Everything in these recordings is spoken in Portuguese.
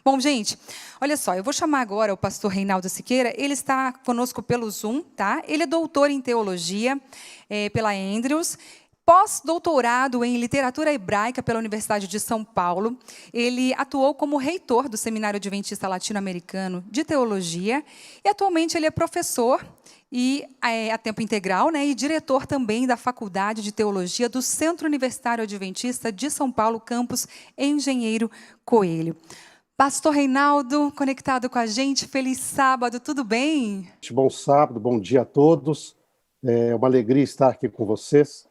Bom, gente, olha só, eu vou chamar agora o pastor Reinaldo Siqueira, ele está conosco pelo Zoom, tá? Ele é doutor em teologia pela Andrews, pós-doutorado em literatura hebraica pela Universidade de São Paulo. Ele atuou como reitor do Seminário Adventista Latino-Americano de Teologia e atualmente ele é professor a tempo integral, né, e diretor também da Faculdade de Teologia do Centro Universitário Adventista de São Paulo, campus Engenheiro Coelho. Pastor Reinaldo, conectado com a gente, feliz sábado, tudo bem? Bom sábado, bom dia a todos. É uma alegria estar aqui com vocês.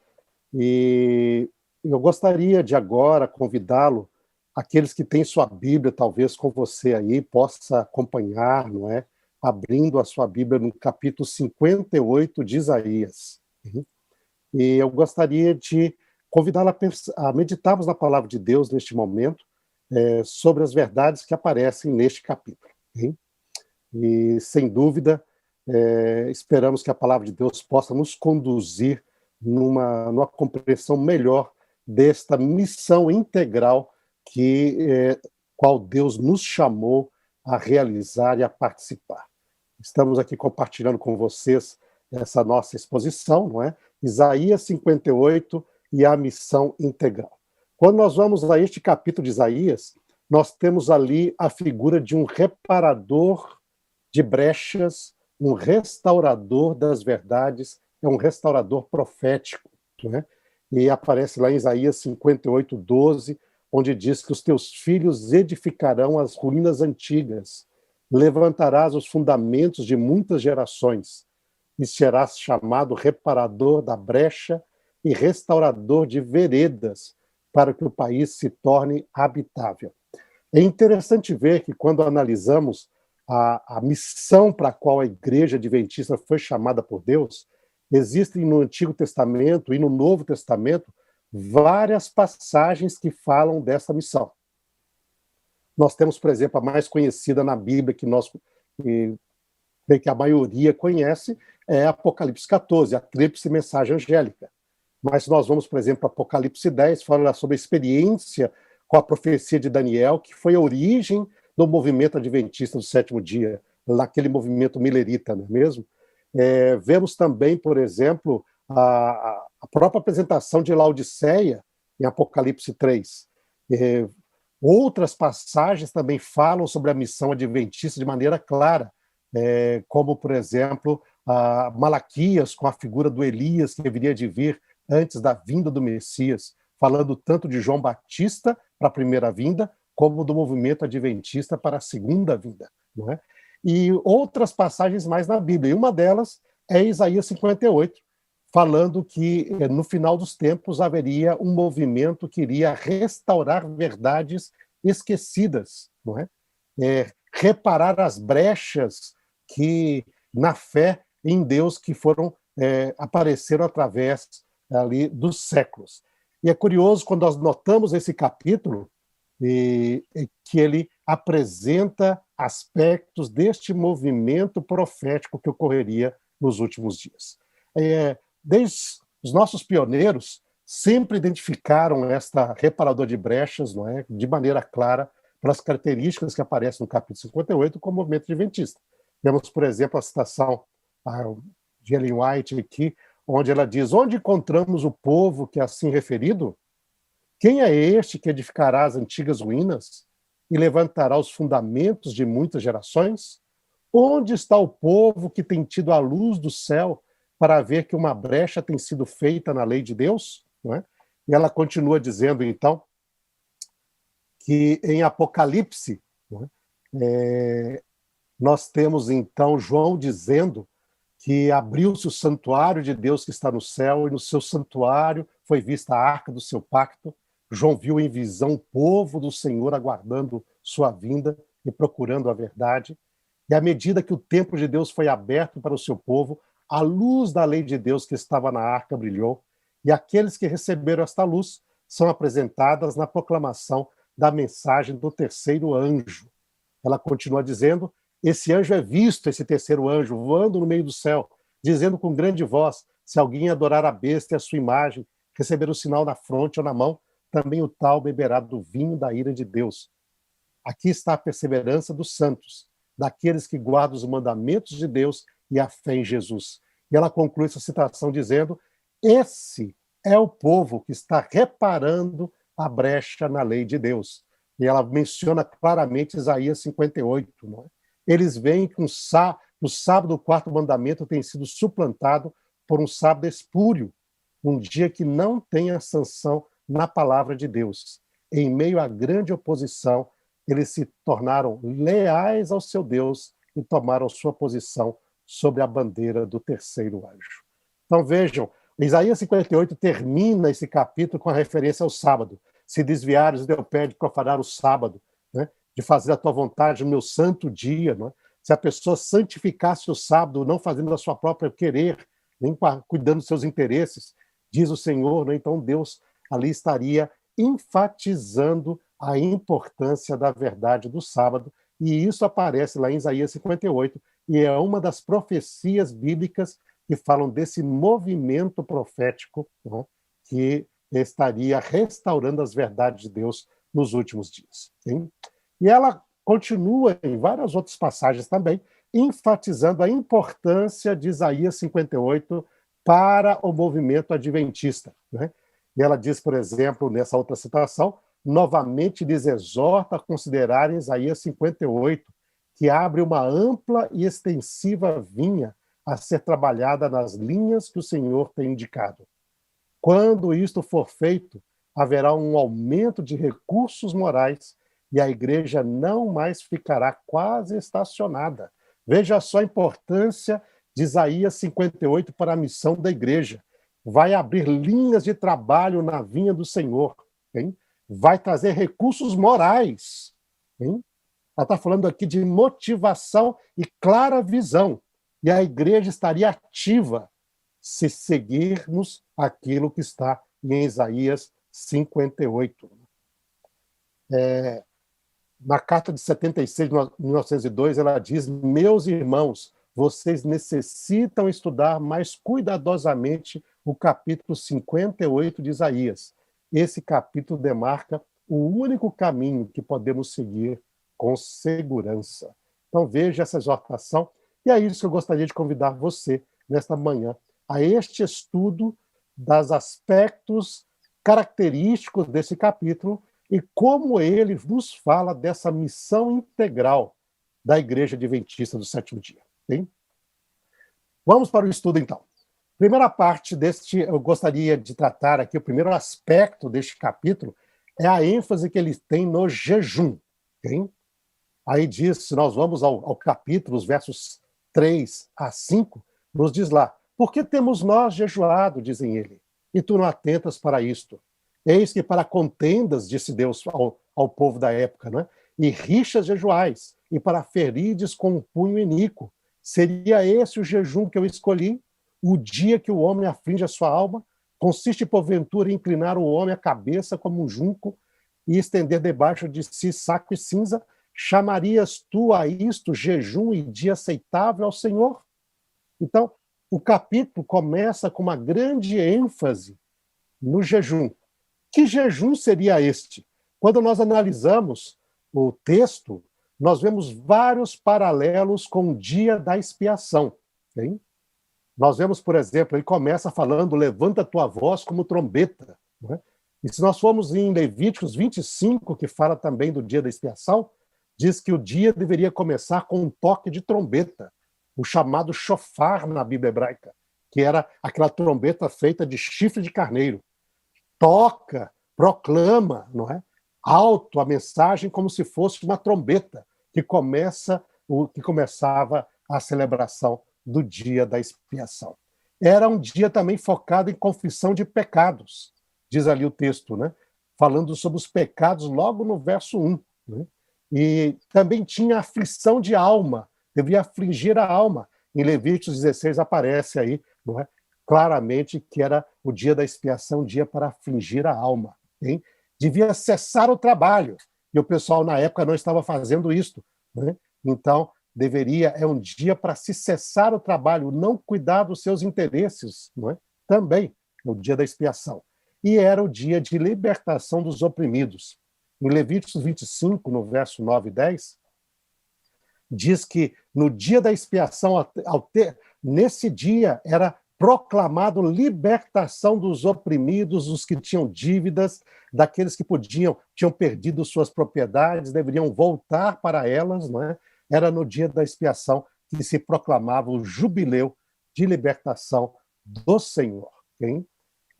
E eu gostaria de agora convidá-lo, aqueles que têm sua Bíblia, talvez com você aí, possa acompanhar, não é? Abrindo a sua Bíblia no capítulo 58 de Isaías. E eu gostaria de convidá-lo a meditarmos na palavra de Deus neste momento, sobre as verdades que aparecem neste capítulo. E, sem dúvida, esperamos que a palavra de Deus possa nos conduzir numa compreensão melhor desta missão integral qual Deus nos chamou a realizar e a participar. Estamos aqui compartilhando com vocês essa nossa exposição, não é? Isaías 58 e a missão integral. Quando nós vamos a este capítulo de Isaías, nós temos ali a figura de um reparador de brechas, um restaurador das verdades, é um restaurador profético, né? E aparece lá em Isaías 58, 12, onde diz que os teus filhos edificarão as ruínas antigas, levantarás os fundamentos de muitas gerações, e serás chamado reparador da brecha e restaurador de veredas, para que o país se torne habitável. É interessante ver que quando analisamos a missão para a qual a Igreja Adventista foi chamada por Deus, existem no Antigo Testamento e no Novo Testamento várias passagens que falam dessa missão. Nós temos, por exemplo, a mais conhecida na Bíblia, que a maioria conhece, é Apocalipse 14, a tríplice mensagem angélica. Mas nós vamos, por exemplo, Apocalipse 10, fala sobre a experiência com a profecia de Daniel, que foi a origem do movimento adventista do sétimo dia, naquele movimento milerita, não é mesmo? Vemos também, por exemplo, a própria apresentação de Laodiceia, em Apocalipse 3. Outras passagens também falam sobre a missão adventista de maneira clara, como, por exemplo, Malaquias, com a figura do Elias, que deveria de vir antes da vinda do Messias, falando tanto de João Batista para a primeira vinda, como do movimento adventista para a segunda vinda, não é? E outras passagens mais na Bíblia, e uma delas é Isaías 58, falando que no final dos tempos haveria um movimento que iria restaurar verdades esquecidas, não é? Reparar as brechas que na fé em Deus que apareceram através ali dos séculos. E é curioso quando nós notamos esse capítulo que ele apresenta aspectos deste movimento profético que ocorreria nos últimos dias. Desde os nossos pioneiros sempre identificaram esta reparador de brechas, não é, de maneira clara, pelas características que aparecem no capítulo 58 como movimento adventista. Temos, por exemplo, a citação de Ellen White aqui, onde ela diz: onde encontramos o povo que é assim referido? Quem é este que edificará as antigas ruínas e levantará os fundamentos de muitas gerações? Onde está o povo que tem tido a luz do céu para ver que uma brecha tem sido feita na lei de Deus? Não é? E ela continua dizendo, então, que em Apocalipse, não é? Nós temos, então, João dizendo que abriu-se o santuário de Deus que está no céu, e no seu santuário foi vista a arca do seu pacto. João viu em visão o povo do Senhor aguardando sua vinda e procurando a verdade. E à medida que o templo de Deus foi aberto para o seu povo, a luz da lei de Deus que estava na arca brilhou, e aqueles que receberam esta luz são apresentadas na proclamação da mensagem do terceiro anjo. Ela continua dizendo: esse anjo é visto, esse terceiro anjo, voando no meio do céu, dizendo com grande voz: se alguém adorar a besta e a sua imagem, receber o sinal na fronte ou na mão, também o tal beberá do vinho da ira de Deus. aqui está a perseverança dos santos, daqueles que guardam os mandamentos de Deus e a fé em Jesus. E ela conclui essa citação dizendo: esse é o povo que está reparando a brecha na lei de Deus. E ela menciona claramente Isaías 58. Não é? Eles veem que o sábado, o quarto mandamento, tem sido suplantado por um sábado espúrio, um dia que não tem a sanção na palavra de Deus. Em meio à grande oposição, eles se tornaram leais ao seu Deus e tomaram sua posição sobre a bandeira do terceiro anjo. Então vejam, Isaías 58 termina esse capítulo com a referência ao sábado. Se desviares do teu pé de profanar o sábado, né? De fazer a tua vontade no meu santo dia. Né? Se a pessoa santificasse o sábado, não fazendo a sua própria querer, nem cuidando dos seus interesses, diz o Senhor, né? Então Deus ali estaria enfatizando a importância da verdade do sábado, e isso aparece lá em Isaías 58, e é uma das profecias bíblicas que falam desse movimento profético, né, que estaria restaurando as verdades de Deus nos últimos dias. Hein? E ela continua em várias outras passagens também, enfatizando a importância de Isaías 58 para o movimento adventista. Né? E ela diz, por exemplo, nessa outra citação, novamente lhes exorta a considerarem Isaías 58, que abre uma ampla e extensiva vinha a ser trabalhada nas linhas que o Senhor tem indicado. Quando isto for feito, haverá um aumento de recursos morais e a igreja não mais ficará quase estacionada. Veja só a importância de Isaías 58 para a missão da igreja. Vai abrir linhas de trabalho na vinha do Senhor. Hein? Vai trazer recursos morais. Hein? Ela está falando aqui de motivação e clara visão. E a igreja estaria ativa se seguirmos aquilo que está em Isaías 58. Na carta de 76, 1902, ela diz: meus irmãos, vocês necessitam estudar mais cuidadosamente o capítulo 58 de Isaías. Esse capítulo demarca o único caminho que podemos seguir com segurança. Então veja essa exortação, e é isso que eu gostaria de convidar você nesta manhã, a este estudo dos aspectos característicos desse capítulo e como ele nos fala dessa missão integral da Igreja Adventista do Sétimo Dia. Hein? Vamos para o estudo, então. Primeira parte eu gostaria de tratar aqui, o primeiro aspecto deste capítulo é a ênfase que ele tem no jejum. Hein? Aí diz, se nós vamos ao capítulo, os versos 3 a 5, nos diz lá: por que temos nós jejuado, dizem ele, e tu não atentas para isto? Eis que para contendas, disse Deus ao povo da época, né? E rixas jejuais, e para ferides com um punho iníquo. Seria esse o jejum que eu escolhi? O dia que o homem aflige a sua alma? Consiste, porventura, em inclinar o homem a cabeça como um junco e estender debaixo de si saco e cinza? Chamarias tu a isto jejum e dia aceitável ao Senhor? Então, o capítulo começa com uma grande ênfase no jejum. Que jejum seria este? Quando nós analisamos o texto, nós vemos vários paralelos com o dia da expiação. Hein? Nós vemos, por exemplo, ele começa falando: levanta tua voz como trombeta. Né? E se nós formos em Levíticos 25, que fala também do dia da expiação, diz que o dia deveria começar com um toque de trombeta, o chamado shofar na Bíblia hebraica, que era aquela trombeta feita de chifre de carneiro. Toca, proclama, não é? Alto a mensagem, como se fosse uma trombeta que começava a celebração do dia da expiação. Era um dia também focado em confissão de pecados, diz ali o texto, né? Falando sobre os pecados logo no verso 1. Né? E também tinha aflição de alma, devia afligir a alma. Em Levíticos 16 aparece aí, não é? Claramente que era o dia da expiação, um dia para afligir a alma. Hein? Devia cessar o trabalho, e o pessoal na época não estava fazendo isso. Né? Então, é um dia para se cessar o trabalho, não cuidar dos seus interesses. Não é? Também, o dia da expiação. E era o dia de libertação dos oprimidos. Em Levíticos 25, no verso 9 e 10, diz que no dia da expiação, nesse dia era proclamado libertação dos oprimidos, dos que tinham dívidas, daqueles que tinham perdido suas propriedades, deveriam voltar para elas, não é? Era no dia da expiação que se proclamava o jubileu de libertação do Senhor. Okay?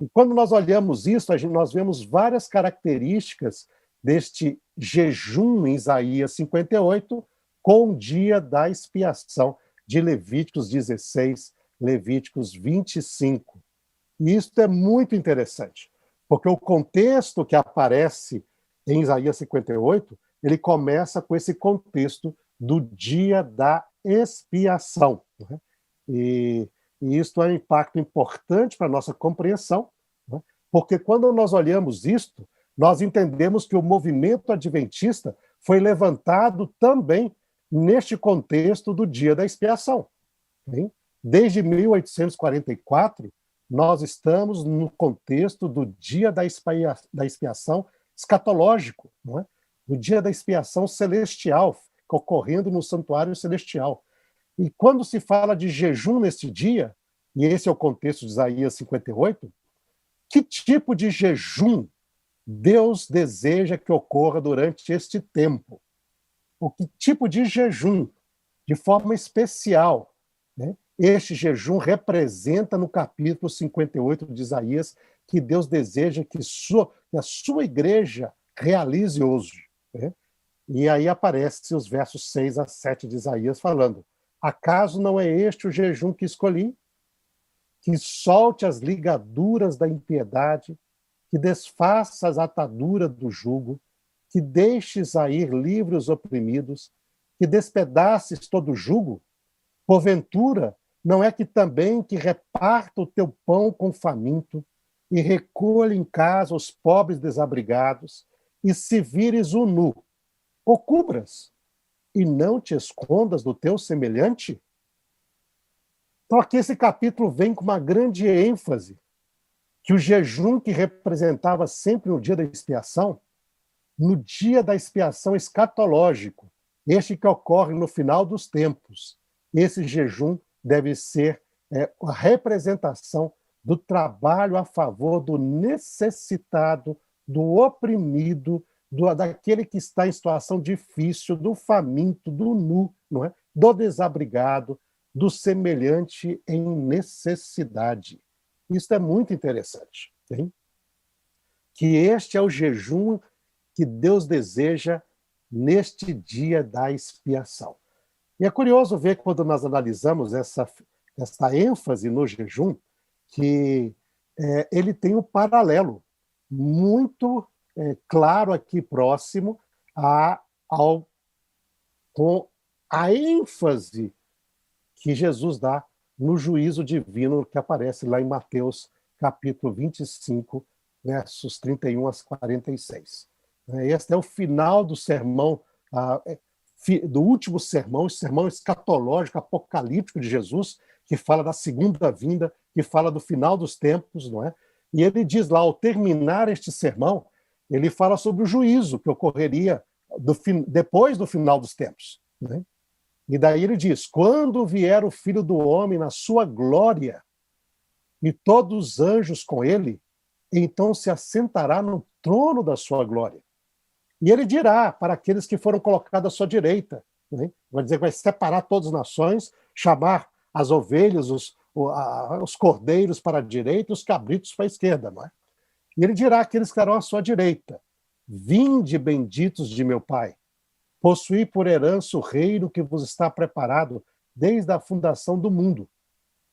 E quando nós olhamos isso, nós vemos várias características deste jejum em Isaías 58, com o dia da expiação de Levíticos 16, Levíticos 25. E isso é muito interessante, porque o contexto que aparece em Isaías 58, ele começa com esse contexto do dia da expiação. Né? E isso é um impacto importante para a nossa compreensão, né? Porque quando nós olhamos isto, nós entendemos que o movimento adventista foi levantado também neste contexto do dia da expiação. Hein? Desde 1844, nós estamos no contexto do dia da expiação escatológico, não é? Do dia da expiação celestial, ocorrendo no santuário celestial. E quando se fala de jejum neste dia, e esse é o contexto de Isaías 58, que tipo de jejum Deus deseja que ocorra durante este tempo? O que tipo de jejum, de forma especial, né? Este jejum representa no capítulo 58 de Isaías que Deus deseja que a sua igreja realize hoje. Né? E aí aparecem os versos 6 a 7 de Isaías falando: acaso não é este o jejum que escolhi? Que solte as ligaduras da impiedade, que desfaça as ataduras do jugo, que deixes a ir livre os oprimidos, que despedaces todo o jugo? Porventura, não é que também que reparta o teu pão com o faminto, e recolhe em casa os pobres desabrigados, e se vires o nu, o cubras, e não te escondas do teu semelhante? Então aqui esse capítulo vem com uma grande ênfase, que o jejum que representava sempre o dia da expiação, no dia da expiação escatológico, este que ocorre no final dos tempos, esse jejum deve ser a representação do trabalho a favor do necessitado, do oprimido, daquele que está em situação difícil, do faminto, do nu, não é? Do desabrigado, do semelhante em necessidade. Isso é muito interessante. Hein? Que este é o jejum que Deus deseja neste dia da expiação. E é curioso ver, quando nós analisamos essa ênfase no jejum, que ele tem um paralelo muito claro aqui próximo com a ênfase que Jesus dá no juízo divino que aparece lá em Mateus capítulo 25, versos 31 a 46. Este é o final do sermão, do último sermão, o sermão escatológico, apocalíptico de Jesus, que fala da segunda vinda, que fala do final dos tempos, não é? E ele diz lá, ao terminar este sermão, ele fala sobre o juízo que ocorreria depois do final dos tempos, né? E daí ele diz: quando vier o Filho do Homem na sua glória, e todos os anjos com ele, então se assentará no trono da sua glória. E ele dirá para aqueles que foram colocados à sua direita, né? Vai dizer que vai separar todas as nações, chamar as ovelhas, os cordeiros para a direita e os cabritos para a esquerda. Não é? E ele dirá àqueles que estarão à sua direita: vinde, benditos de meu Pai, possuí por herança o reino que vos está preparado desde a fundação do mundo.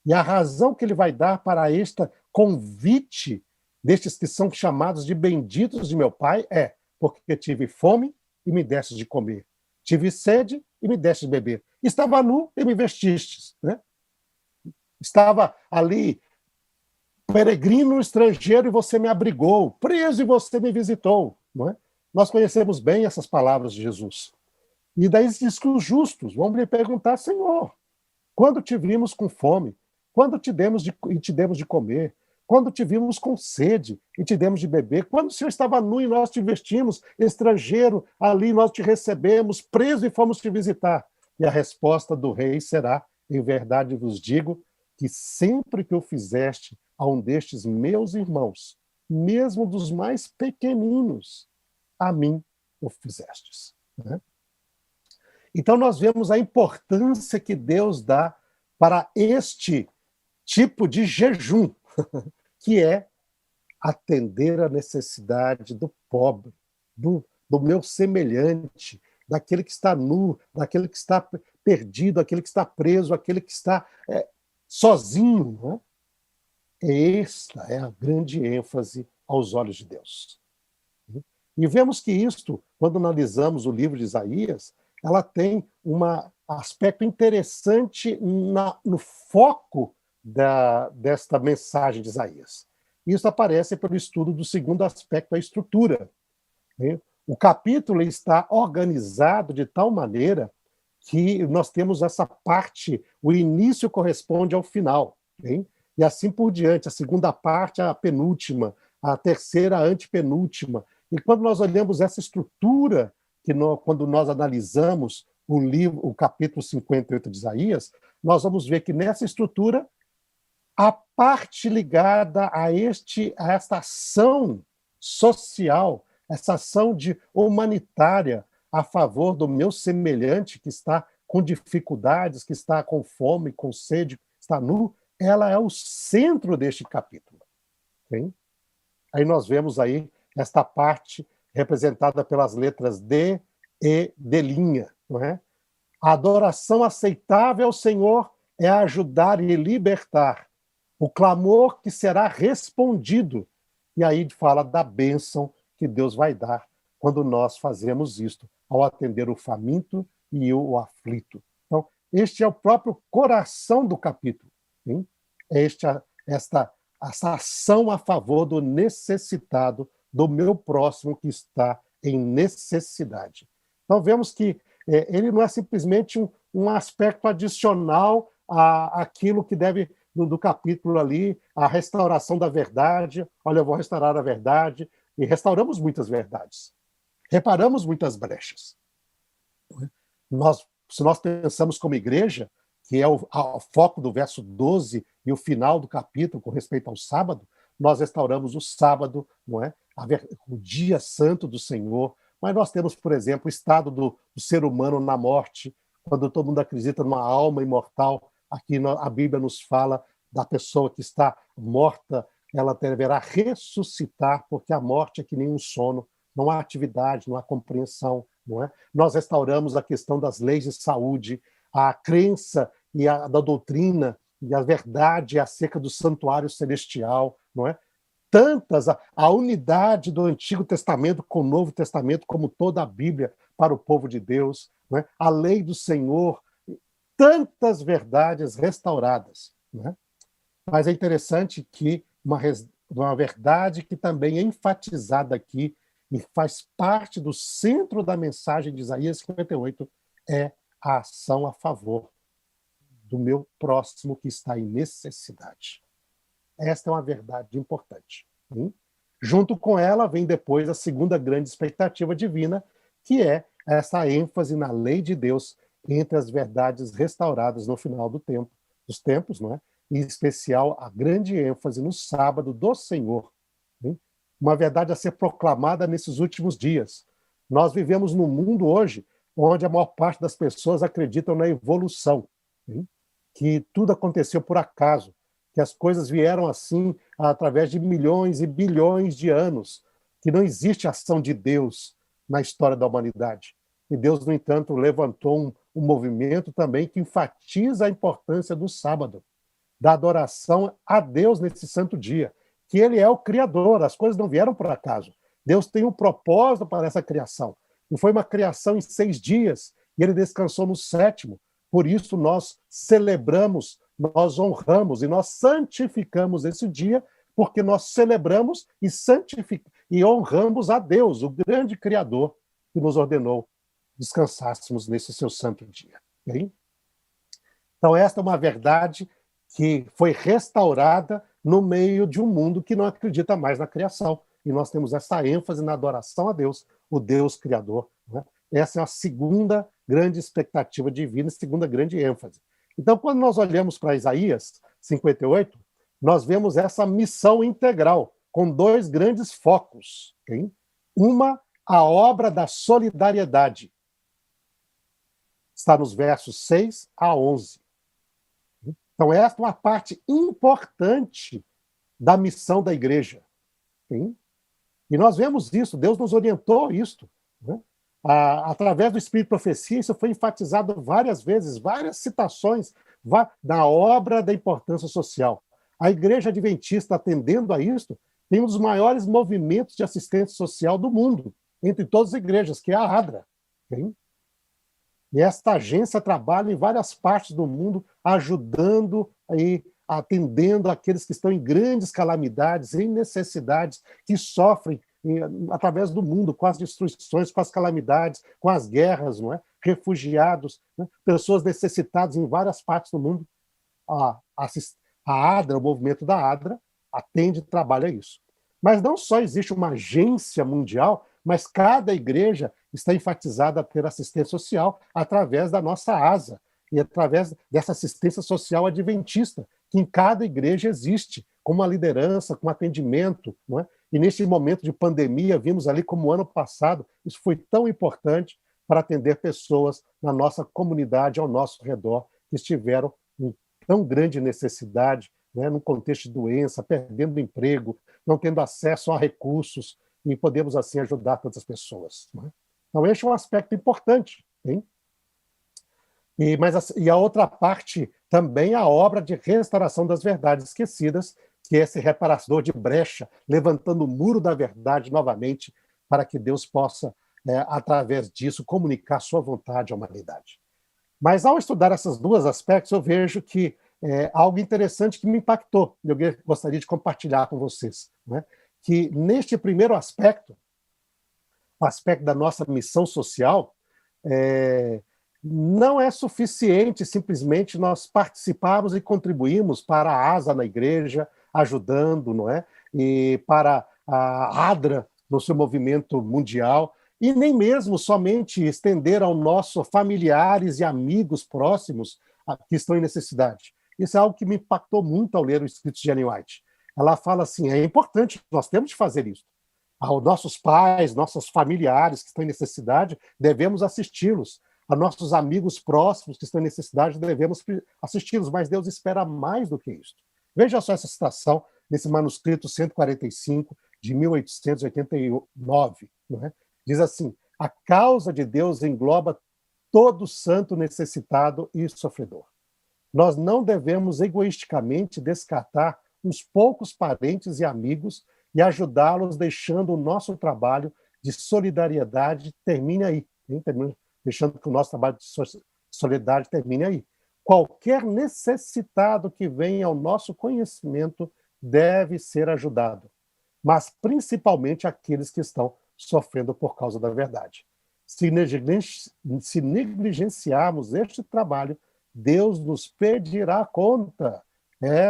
E a razão que ele vai dar para este convite destes que são chamados de benditos de meu Pai é: porque tive fome e me destes de comer, tive sede e me destes de beber, estava nu e me vestistes, né? Estava ali peregrino, estrangeiro, e você me abrigou, preso e você me visitou, não é? Nós conhecemos bem essas palavras de Jesus. E daí diz que os justos vão lhe perguntar: Senhor, quando te vimos com fome? Quando te demos de comer? quando te vimos com sede e te demos de beber, quando o Senhor estava nu e nós te vestimos, estrangeiro, ali nós te recebemos, preso e fomos te visitar. E a resposta do rei será: em verdade vos digo que sempre que o fizeste a um destes meus irmãos, mesmo dos mais pequeninos, a mim o fizestes. Né? Então nós vemos a importância que Deus dá para este tipo de jejum, que é atender a necessidade do pobre, do meu semelhante, daquele que está nu, daquele que está perdido, aquele que está preso, aquele que está sozinho. Né? Esta é a grande ênfase aos olhos de Deus. E vemos que isto, quando analisamos o livro de Isaías, ela tem um aspecto interessante no foco desta mensagem de Isaías. Isso aparece pelo estudo do segundo aspecto, a estrutura. Né? O capítulo está organizado de tal maneira que nós temos essa parte, o início corresponde ao final, hein? E assim por diante, a segunda parte a penúltima, a terceira a antepenúltima. E quando nós olhamos essa estrutura, quando nós analisamos o capítulo 58 de Isaías, nós vamos ver que nessa estrutura, a parte ligada a esta ação social, essa ação humanitária a favor do meu semelhante que está com dificuldades, que está com fome, com sede, está nu, ela é o centro deste capítulo. Okay? Aí nós vemos aí esta parte representada pelas letras D, E, D', não é? A adoração aceitável ao Senhor é ajudar e libertar. O clamor que será respondido. E aí fala da bênção que Deus vai dar quando nós fazemos isto, ao atender o faminto e o aflito. Então, este é o próprio coração do capítulo. Hein? Essa ação a favor do necessitado, do meu próximo que está em necessidade. Então, vemos que ele não é simplesmente um aspecto adicional àquilo que deve, do capítulo ali, a restauração da verdade. Olha, eu vou restaurar a verdade. E restauramos muitas verdades. Reparamos muitas brechas. Se nós pensamos como igreja, que é o foco do verso 12 e o final do capítulo com respeito ao sábado, nós restauramos o sábado, não é? O dia santo do Senhor. Mas nós temos, por exemplo, o estado do ser humano na morte, quando todo mundo acredita numa alma imortal. Aqui a Bíblia nos fala da pessoa que está morta, ela deverá ressuscitar, porque a morte é que nem um sono, não há atividade, não há compreensão. Não é? Nós restauramos a questão das leis de saúde, a crença e da doutrina e a verdade acerca do santuário celestial. Não é? Tantas, a unidade do Antigo Testamento com o Novo Testamento, como toda a Bíblia para o povo de Deus, não é? A lei do Senhor, tantas verdades restauradas. Não é? Mas é interessante que uma verdade que também é enfatizada aqui e faz parte do centro da mensagem de Isaías 58 é a ação a favor do meu próximo que está em necessidade. Esta é uma verdade importante. Junto com ela vem depois a segunda grande expectativa divina, que é essa ênfase na lei de Deus entre as verdades restauradas no final dos tempos, não é? Em especial a grande ênfase no sábado do Senhor. Hein? Uma verdade a ser proclamada nesses últimos dias. Nós vivemos num mundo hoje onde a maior parte das pessoas acreditam na evolução, hein? Que tudo aconteceu por acaso, que as coisas vieram assim através de milhões e bilhões de anos, que não existe ação de Deus na história da humanidade. E Deus, no entanto, levantou um movimento também que enfatiza a importância do sábado, da adoração a Deus nesse santo dia, que ele é o Criador, as coisas não vieram por acaso. Deus tem um propósito para essa criação. E foi uma criação em 6 dias, e ele descansou no 7º. Por isso nós celebramos, nós honramos e nós santificamos esse dia, porque nós celebramos e honramos a Deus, o grande Criador, que nos ordenou descansássemos nesse seu santo dia. Okay? Então esta é uma verdade que foi restaurada no meio de um mundo que não acredita mais na criação. E nós temos essa ênfase na adoração a Deus, o Deus Criador. Né? Essa é a segunda grande expectativa divina, segunda grande ênfase. Então, quando nós olhamos para Isaías 58, nós vemos essa missão integral, com dois grandes focos. Okay? Uma, a obra da solidariedade. Está nos versos 6 a 11. Então, essa é uma parte importante da missão da igreja. Okay? E nós vemos isso, Deus nos orientou isso. Né? Através do Espírito de Profecia, isso foi enfatizado várias vezes, várias citações na obra da importância social. A Igreja Adventista, atendendo a isso, tem um dos maiores movimentos de assistência social do mundo, entre todas as igrejas, que é a ADRA. Okay? E esta agência trabalha em várias partes do mundo, ajudando e atendendo aqueles que estão em grandes calamidades, em necessidades, que sofrem através do mundo, com as destruições, com as calamidades, com as guerras, não é? Refugiados, né? Pessoas necessitadas em várias partes do mundo. A ADRA, o movimento da ADRA, atende e trabalha isso. Mas não só existe uma agência mundial, mas cada igreja está enfatizada a ter assistência social através da nossa ASA e através dessa assistência social adventista, que em cada igreja existe, com uma liderança, com atendimento. Não é? E nesse momento de pandemia, vimos ali como ano passado, isso foi tão importante para atender pessoas na nossa comunidade, ao nosso redor, que estiveram em tão grande necessidade, né, num contexto de doença, perdendo emprego, não tendo acesso a recursos, e podemos, assim, ajudar tantas pessoas. Né? Então, este é um aspecto importante. Hein? E a outra parte também a obra de restauração das verdades esquecidas, que é esse reparador de brecha, levantando o muro da verdade novamente, para que Deus possa, através disso, comunicar sua vontade à humanidade. Mas, ao estudar esses dois aspectos, eu vejo que algo interessante que me impactou, eu gostaria de compartilhar com vocês, né? Que neste primeiro aspecto, o aspecto da nossa missão social, não é suficiente simplesmente nós participarmos e contribuirmos para a ASA na igreja, ajudando, não é? E para a ADRA no seu movimento mundial, e nem mesmo somente estender ao nosso familiares e amigos próximos que estão em necessidade. Isso é algo que me impactou muito ao ler o escrito de Ellen White. Ela fala assim, é importante, nós temos de fazer isso. Aos nossos pais, nossos familiares que estão em necessidade, devemos assisti-los. A nossos amigos próximos que estão em necessidade, devemos assisti-los, mas Deus espera mais do que isso. Veja só essa citação nesse manuscrito 145 de 1889. Não é? Diz assim, a causa de Deus engloba todo santo necessitado e sofredor. Nós não devemos egoisticamente descartar uns poucos parentes e amigos e ajudá-los deixando o nosso trabalho de solidariedade termine aí. Deixando que o nosso trabalho de solidariedade termine aí. Qualquer necessitado que venha ao nosso conhecimento deve ser ajudado, mas principalmente aqueles que estão sofrendo por causa da verdade. Se negligenciarmos este trabalho, Deus nos pedirá conta.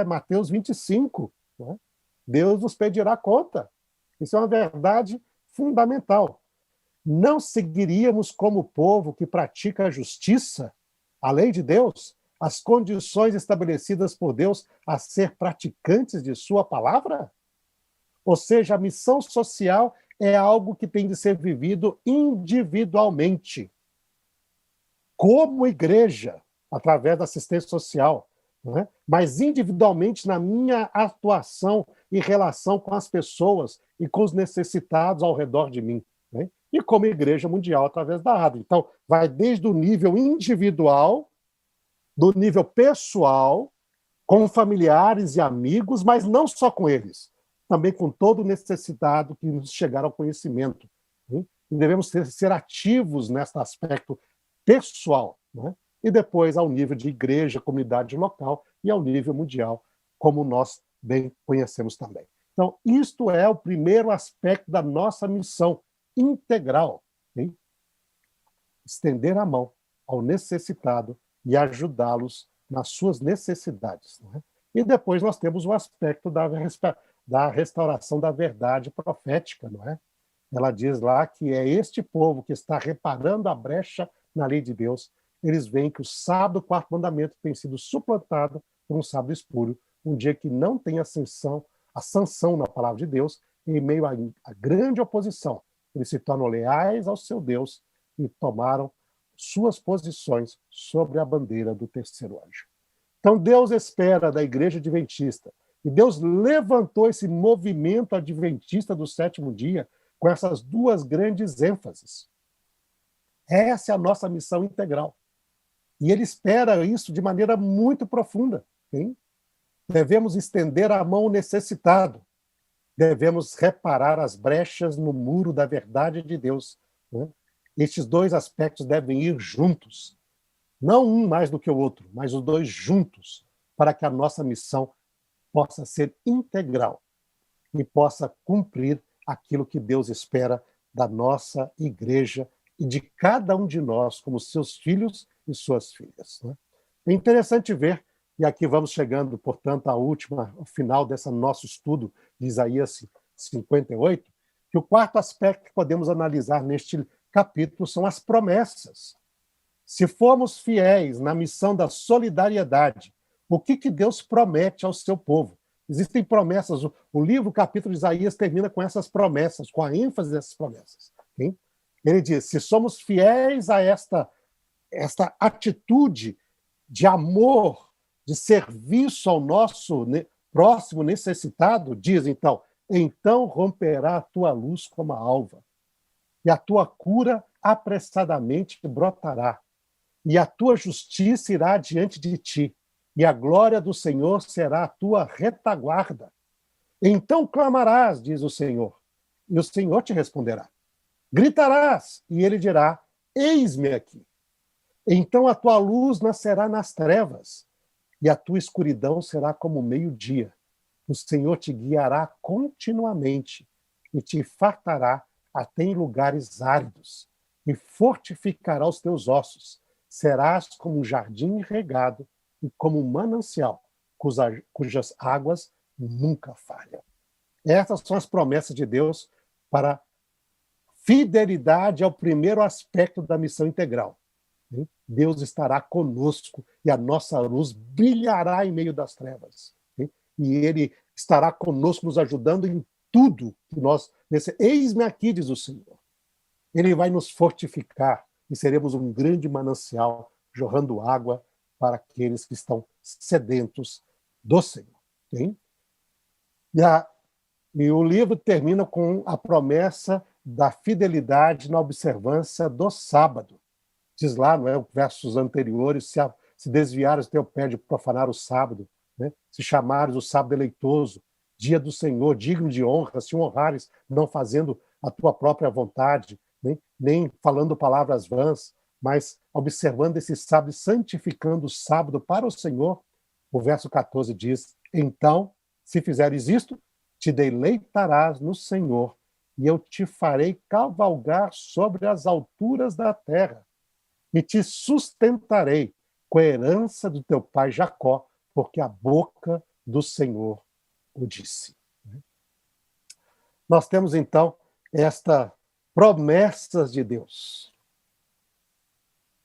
Mateus 25. Né? Deus nos pedirá conta. Isso é uma verdade fundamental. Não seguiríamos como povo que pratica a justiça, a lei de Deus, as condições estabelecidas por Deus a ser praticantes de sua palavra? Ou seja, a missão social é algo que tem de ser vivido individualmente, como igreja, através da assistência social, né? Mas individualmente na minha atuação e relação com as pessoas e com os necessitados ao redor de mim, né? E como igreja mundial através da ADRA. Então, vai desde o nível individual, do nível pessoal, com familiares e amigos, mas não só com eles, também com todo necessitado que nos chegar ao conhecimento. Né? E devemos ser ativos nesse aspecto pessoal, né? E depois ao nível de igreja, comunidade local e ao nível mundial, como nós bem conhecemos também. Então, isto é o primeiro aspecto da nossa missão integral. Hein? Estender a mão ao necessitado e ajudá-los nas suas necessidades. Né? E depois nós temos o aspecto da restauração da verdade profética, não é? Ela diz lá que é este povo que está reparando a brecha na lei de Deus. Eles veem que o sábado, o quarto mandamento, tem sido suplantado por um sábado espúrio, um dia que não tem a sanção na palavra de Deus, em meio à grande oposição. Eles se tornam leais ao seu Deus e tomaram suas posições sobre a bandeira do terceiro anjo. Então Deus espera da igreja adventista, e Deus levantou esse movimento adventista do sétimo dia com essas duas grandes ênfases. Essa é a nossa missão integral. E ele espera isso de maneira muito profunda. Hein? Devemos estender a mão ao necessitado. Devemos reparar as brechas no muro da verdade de Deus. Né? Estes dois aspectos devem ir juntos. Não um mais do que o outro, mas os dois juntos, para que a nossa missão possa ser integral e possa cumprir aquilo que Deus espera da nossa igreja e de cada um de nós como seus filhos e suas filhas. Né? É interessante ver, e aqui vamos chegando, portanto, ao final desse nosso estudo de Isaías 58, que o quarto aspecto que podemos analisar neste capítulo são as promessas. Se formos fiéis na missão da solidariedade, o que Deus promete ao seu povo? Existem promessas. O livro, o capítulo de Isaías, termina com essas promessas, com a ênfase dessas promessas. Okay? Ele diz, se somos fiéis a esta atitude de amor, de serviço ao nosso próximo necessitado, diz então romperá a tua luz como a alva, e a tua cura apressadamente brotará, e a tua justiça irá diante de ti, e a glória do Senhor será a tua retaguarda. Então clamarás, diz o Senhor, e o Senhor te responderá. Gritarás, e ele dirá, eis-me aqui. Então a tua luz nascerá nas trevas, e a tua escuridão será como o meio-dia. O Senhor te guiará continuamente, e te fartará até em lugares áridos, e fortificará os teus ossos. Serás como um jardim regado e como um manancial, cujas águas nunca falham. Essas são as promessas de Deus para fidelidade ao primeiro aspecto da missão integral. Deus estará conosco e a nossa luz brilhará em meio das trevas. E Ele estará conosco, nos ajudando em tudo que nós... Eis-me aqui, diz o Senhor. Ele vai nos fortificar e seremos um grande manancial, jorrando água para aqueles que estão sedentos do Senhor. Okay? E o livro termina com a promessa da fidelidade na observância do sábado. Diz lá, não é, versos anteriores, se desviares o teu pé de profanar o sábado, né? Se chamares o sábado deleitoso, dia do Senhor, digno de honra, se honrares, não fazendo a tua própria vontade, nem falando palavras vãs, mas observando esse sábado e santificando o sábado para o Senhor. O verso 14 diz, então, se fizeres isto, te deleitarás no Senhor, e eu te farei cavalgar sobre as alturas da terra, e te sustentarei com a herança do teu pai Jacó, porque a boca do Senhor o disse. Nós temos, então, estas promessas de Deus,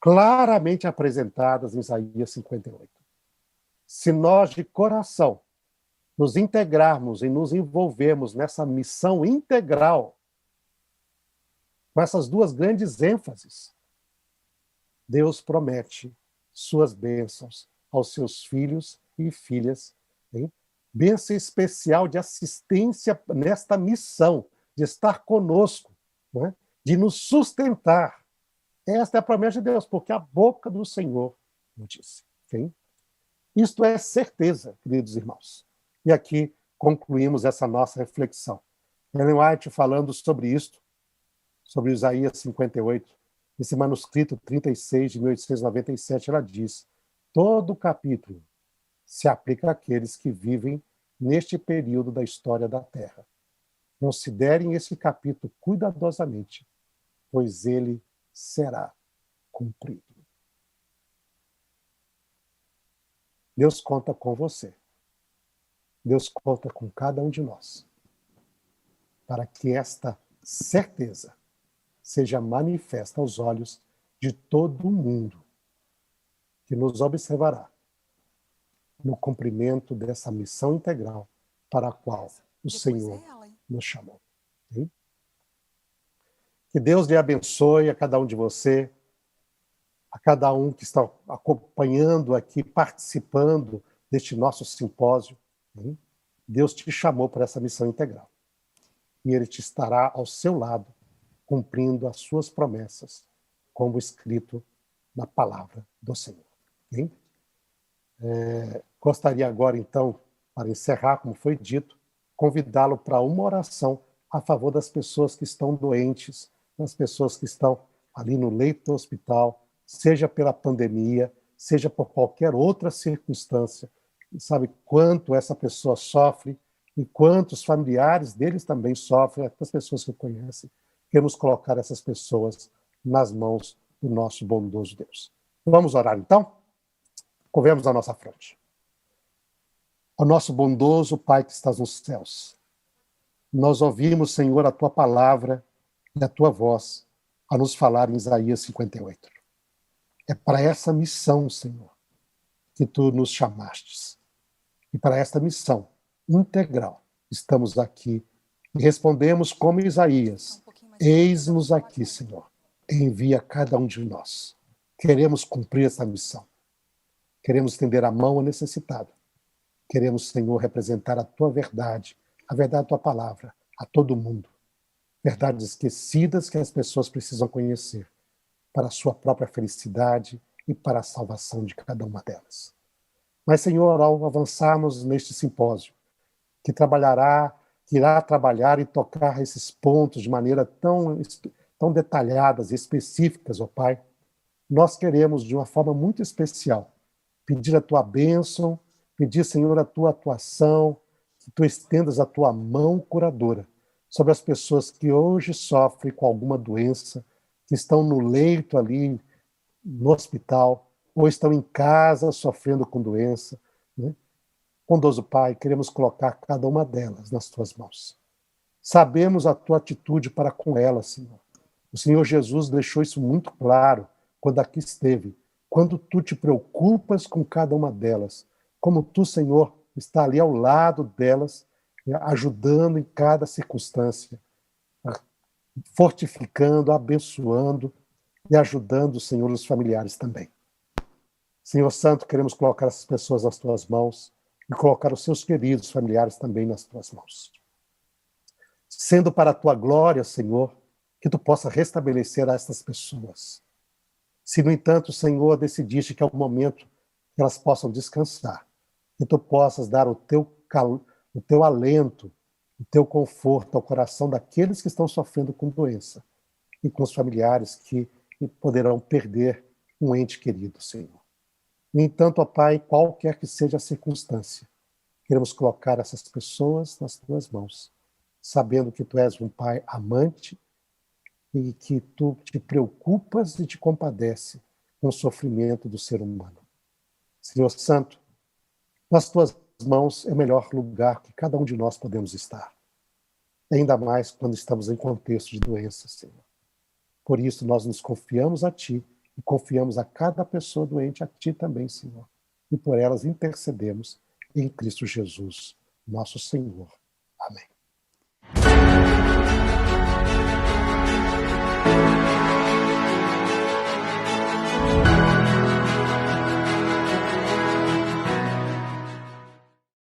claramente apresentadas em Isaías 58. Se nós, de coração, nos integrarmos e nos envolvermos nessa missão integral, com essas duas grandes ênfases, Deus promete suas bênçãos aos seus filhos e filhas. Hein? Bênção especial de assistência nesta missão, de estar conosco, né? De nos sustentar. Esta é a promessa de Deus, porque a boca do Senhor o disse. Okay? Isto é certeza, queridos irmãos. E aqui concluímos essa nossa reflexão. Ellen White, falando sobre isto, sobre Isaías 58, esse manuscrito 36 de 1897, ela diz, todo o capítulo se aplica àqueles que vivem neste período da história da Terra. Considerem esse capítulo cuidadosamente, pois ele será cumprido. Deus conta com você. Deus conta com cada um de nós, para que esta certeza seja manifesta aos olhos de todo mundo que nos observará no cumprimento dessa missão integral para a qual o Senhor nos chamou. Sim? Que Deus lhe abençoe a cada um de você, a cada um que está acompanhando aqui, participando deste nosso simpósio. Sim? Deus te chamou para essa missão integral. E Ele te estará ao seu lado, cumprindo as suas promessas, como escrito na palavra do Senhor. Sim? Gostaria agora, então, para encerrar, como foi dito, convidá-lo para uma oração a favor das pessoas que estão doentes, das pessoas que estão ali no leito do hospital, seja pela pandemia, seja por qualquer outra circunstância. E sabe quanto essa pessoa sofre e quantos familiares deles também sofrem, as pessoas que o conhecem. Queremos colocar essas pessoas nas mãos do nosso bondoso Deus. Vamos orar, então? Curvemos a nossa fronte. Ó nosso bondoso Pai que estás nos céus, nós ouvimos, Senhor, a Tua palavra e a Tua voz a nos falar em Isaías 58. É para essa missão, Senhor, que Tu nos chamastes. E para esta missão integral, estamos aqui e respondemos como Isaías: eis-nos aqui, Senhor, envia cada um de nós. Queremos cumprir essa missão. Queremos estender a mão ao necessitado. Queremos, Senhor, representar a Tua verdade, a verdade da Tua palavra, a todo mundo. Verdades esquecidas que as pessoas precisam conhecer para a sua própria felicidade e para a salvação de cada uma delas. Mas, Senhor, ao avançarmos neste simpósio, que irá trabalhar e tocar esses pontos de maneira tão detalhadas e específicas, ó Pai, nós queremos, de uma forma muito especial, pedir a Tua bênção, pedir, Senhor, a Tua atuação, que Tu estendas a Tua mão curadora sobre as pessoas que hoje sofrem com alguma doença, que estão no leito ali, no hospital, ou estão em casa sofrendo com doença. Né? Bondoso Pai, queremos colocar cada uma delas nas Tuas mãos. Sabemos a Tua atitude para com elas, Senhor. O Senhor Jesus deixou isso muito claro quando aqui esteve. Quando Tu te preocupas com cada uma delas, como Tu, Senhor, está ali ao lado delas, ajudando em cada circunstância, fortificando, abençoando e ajudando, Senhor, os familiares também. Senhor Santo, queremos colocar essas pessoas nas Tuas mãos e colocar os seus queridos familiares também nas Tuas mãos. Sendo para a Tua glória, Senhor, que Tu possa restabelecer a estas pessoas. Se, no entanto, Senhor, decidiste que é o momento que elas possam descansar, que Tu possas dar o Teu alento, o Teu conforto ao coração daqueles que estão sofrendo com doença e com os familiares que poderão perder um ente querido, Senhor. No entanto, ó Pai, qualquer que seja a circunstância, queremos colocar essas pessoas nas Tuas mãos, sabendo que Tu és um Pai amante e que Tu te preocupas e te compadece com o sofrimento do ser humano. Senhor Santo, nas Tuas mãos é o melhor lugar que cada um de nós podemos estar. Ainda mais quando estamos em contexto de doença, Senhor. Por isso, nós nos confiamos a Ti e confiamos a cada pessoa doente, a Ti também, Senhor. E por elas intercedemos em Cristo Jesus, nosso Senhor. Amém.